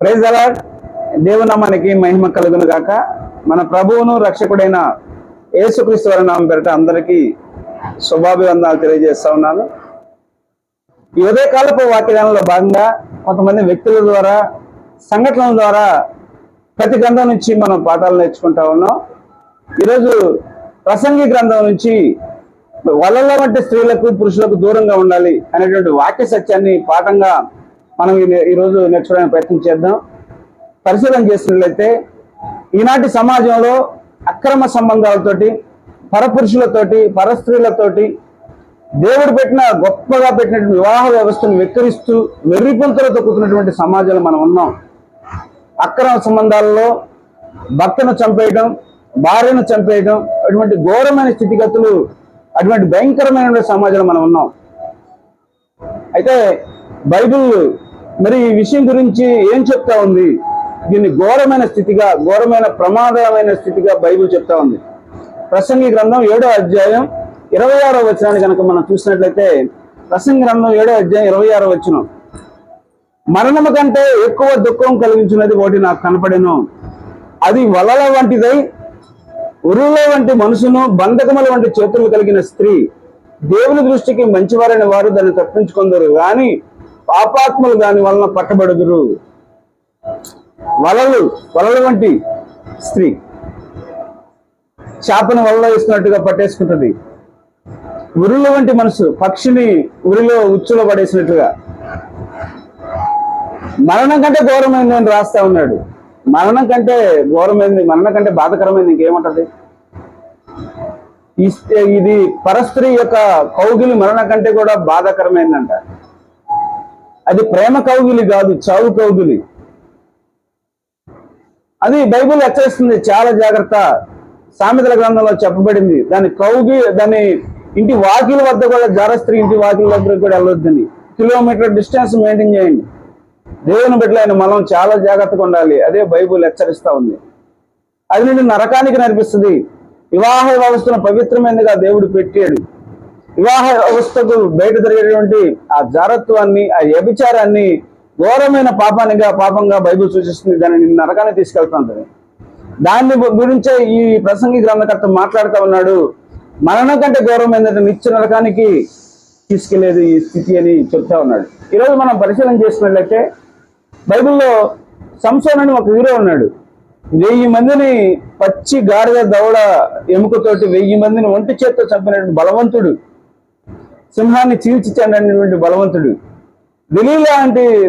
Praise the lord. దేవునామానికి మహిమ కలుగును గాక. మన ప్రభువును రక్షకుడైన యేసుక్రీస్తు వారి నామం పేరిట అందరికీ శుభాభివందనాలు తెలియజేస్తా ఉన్నాను. ఈ ఉదయకాలపు వాక్యాలలో భాగంగా కొంతమంది వ్యక్తుల ద్వారా, సంఘటనల ద్వారా ప్రతి గ్రంథం నుంచి మనం పాఠాలు నేర్చుకుంటా ఉన్నాం. ఈరోజు ప్రసంగి గ్రంథం నుంచి వలల వంటి స్త్రీలకు పురుషులకు దూరంగా ఉండాలి అనేటువంటి వాక్య సత్యాన్ని పాఠంగా మనం ఈరోజు నేర్చుకోవడానికి ప్రయత్నం చేద్దాం. పరిశీలన చేసినట్లయితే ఈనాటి సమాజంలో అక్రమ సంబంధాలతోటి, పరపురుషులతోటి, పరస్త్రీలతోటి దేవుడు పెట్టిన గొప్పగా పెట్టినటువంటి వివాహ వ్యవస్థను వెక్కిరిస్తూ వెర్రిపంతులతో కూతున్నటువంటి సమాజంలో మనం ఉన్నాం. అక్రమ సంబంధాలలో భర్తను చంపేయడం, భార్యను చంపేయడం, అటువంటి ఘోరమైన స్థితిగతులు, అటువంటి భయంకరమైన సమాజంలో మనం ఉన్నాం. అయితే బైబిల్ మరి ఈ విషయం గురించి ఏం చెప్తా ఉంది? దీన్ని ఘోరమైన స్థితిగా, ఘోరమైన ప్రమాదమైన స్థితిగా బైబిల్ చెప్తా ఉంది. ప్రసంగి గ్రంథం 7వ అధ్యాయం 26వ వచనాన్ని కనుక మనం చూసినట్లయితే, ప్రసంగి గ్రంథం 7వ అధ్యాయం 26వ వచనం, మరణము కంటే ఎక్కువ దుఃఖం కలిగించినది ఒకటి నాకు కనపడెను. అది వలల వంటిదై ఉరుల వంటి మనసును, బంధకముల వంటి చేతులు కలిగిన స్త్రీ. దేవుని దృష్టికి మంచివారైన వారు దాన్ని తప్పించుకుందరు, కానీ పాపాత్ములు దాని వలన పట్టబడుదురు. వలల వంటి స్త్రీ చేపను వలలో వేసుకున్నట్టుగా పట్టేసుకుంటుంది. ఉరుల వంటి మనసు పక్షిని ఉరిలో ఉచ్చులో పడేసినట్టుగా. మరణం కంటే ఘోరమైంది అని రాస్తా ఉన్నాడు. మరణం కంటే ఘోరమైంది, మరణం కంటే బాధకరమైంది ఇంకేముంటది? ఇది పరస్త్రీ యొక్క కౌగిలి మరణం కంటే కూడా బాధాకరమైందంట. అది ప్రేమ కౌగిలి కాదు, చావు కౌగిలి. అది బైబిల్ హెచ్చరిస్తుంది, చాలా జాగ్రత్త. సామెతల గ్రంథంలో చెప్పబడింది, దాని ఇంటి వాకిల వద్ద కూడా, జారస్త్రీ ఇంటి వాకిల వద్ద కూడా వెళ్ళొద్దని. కిలోమీటర్ డిస్టెన్స్ మెయింటైన్ చేయండి. దేవుని బిడ్డలైన మనం చాలా జాగ్రత్తగా ఉండాలి. అదే బైబిల్ హెచ్చరిస్తా ఉంది. అది నిన్ను నరకానికి నడిపిస్తుంది. వివాహ వ్యవస్థను పవిత్రమైనదిగా దేవుడు పెట్టాడు. వివాహ వ్యవస్థకు బయట జరిగేటువంటి ఆ జారత్వాన్ని, ఆ వ్యభిచారాన్ని ఘోరమైన పాపంగా బైబిల్ సూచిస్తుంది. దాన్ని నిన్ను నరకానికి తీసుకెళ్తుంటది. దాన్ని గురించే ఈ ప్రసంగి గ్రంథకర్త మాట్లాడుతూ ఉన్నాడు. మరణం కంటే ఘోరమైనది నిత్య నరకానికి తీసుకెళ్లేది ఈ స్థితి అని చెప్తా ఉన్నాడు. ఈరోజు మనం పరిశీలన చేసినట్లయితే బైబిల్లో సంసోను అని ఒక హీరో ఉన్నాడు. 1000 మందిని పచ్చి గాడిద దవడ ఎముకతోటి 1000 మందిని ఒంటి చేత్తో చంపినటువంటి బలవంతుడు, సింహాన్ని చీల్చిచెండినటువంటి బలవంతుడు.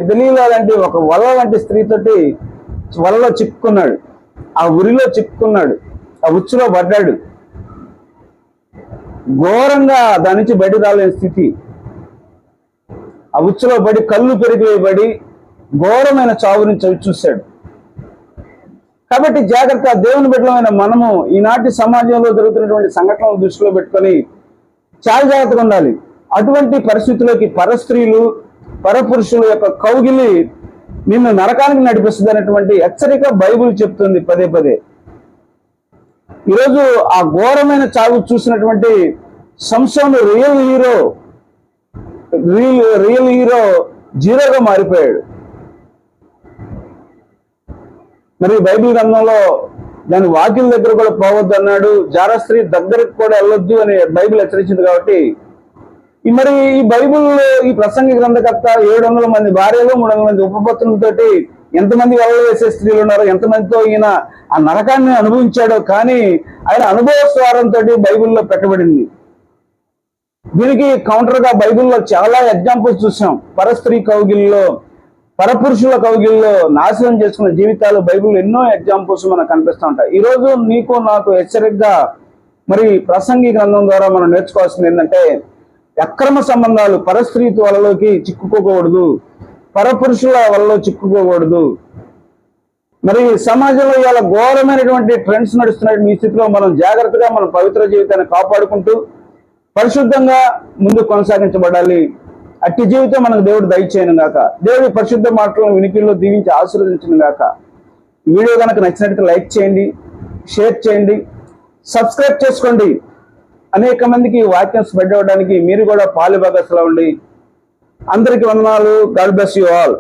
దలీలా లాంటి ఒక వల వంటి స్త్రీతోటి వలలో చిక్కుకున్నాడు, ఆ ఉరిలో చిక్కుకున్నాడు, ఆ ఉచ్చులో పడ్డాడు. ఘోరంగా దాని నుంచి బయట రాలేని స్థితి. ఆ ఉచ్చులో పడి కళ్ళు పెరిగిపడి ఘోరమైన చావు నుంచి చూశాడు. కాబట్టి జాగ్రత్త. దేవుని బిడ్డలమైన మనము ఈనాటి సమాజంలో జరుగుతున్నటువంటి సంఘటనలు దృష్టిలో పెట్టుకొని చాలా జాగ్రత్తగా ఉండాలి. అటువంటి పరిస్థితుల్లోకి పరస్త్రీలు, పరపురుషుల యొక్క కౌగిలి నిన్ను నరకానికి నడిపిస్తుంది అనేటువంటి హెచ్చరిక బైబిల్ చెప్తుంది పదే పదే. ఈరోజు ఆ ఘోరమైన చావు చూసినటువంటి సంసోను రియల్ హీరో జీరోగా మారిపోయాడు. మరి బైబిల్ గ్రంథంలో దాని వాకిల దగ్గర కూడా పోవద్దు అన్నాడు. జారస్త్రీ దగ్గరకు కూడా వెళ్ళొద్దు అని బైబిల్ హెచ్చరించింది. కాబట్టి మరి ఈ బైబిల్, ఈ ప్రసంగి గ్రంథకర్త 700 మంది భార్యలు, 300 మంది ఉపపత్నులతోటి ఎంతమంది వలలు వేసే స్త్రీలు ఉన్నారో, ఎంతమందితో ఈయన ఆ నరకాన్ని అనుభవించాడో, కానీ ఆయన అనుభవ స్వారంతో బైబిల్లో పెట్టబడింది. దీనికి కౌంటర్ గా బైబిల్లో చాలా ఎగ్జాంపుల్స్ చూసాం. పరస్త్రీ కౌగిల్లో, పరపురుషుల కౌగిల్లో నాశనం చేసుకున్న జీవితాలు బైబిల్లో ఎన్నో ఎగ్జాంపుల్స్ మనకు కనిపిస్తూ ఉంటాయి. ఈరోజు నీకు నాకు హెచ్చరికగా మరి ప్రసంగి గ్రంథం ద్వారా మనం నేర్చుకోవాల్సింది ఏంటంటే, అక్రమ సంబంధాలు, పరస్త్రీ వలలోకి చిక్కుకోకూడదు, పరపురుషుల వలలో చిక్కుకోకూడదు. మరి సమాజంలో ఇవాళ ఘోరమైనటువంటి ట్రెండ్స్ నడుస్తున్న ఈ స్థితిలో మనం జాగ్రత్తగా మన పవిత్ర జీవితాన్ని కాపాడుకుంటూ పరిశుద్ధంగా ముందు కొనసాగించబడాలి. అట్టి జీవితం మనకు దేవుడు దయచేయను గాక. దేవుడి పరిశుద్ధ మాటలను వినికిల్లో దీవించి ఆశీర్వదించను గాక. వీడియో కనుక నచ్చినట్లయితే లైక్ చేయండి, షేర్ చేయండి, సబ్స్క్రైబ్ చేసుకోండి. అనేక మందికి వాక్యం స్ప్రెడ్ అవ్వడానికి మీరు కూడా పాలుభాగస్తులు ఉండి. అందరికీ వందనాలు. God bless you all.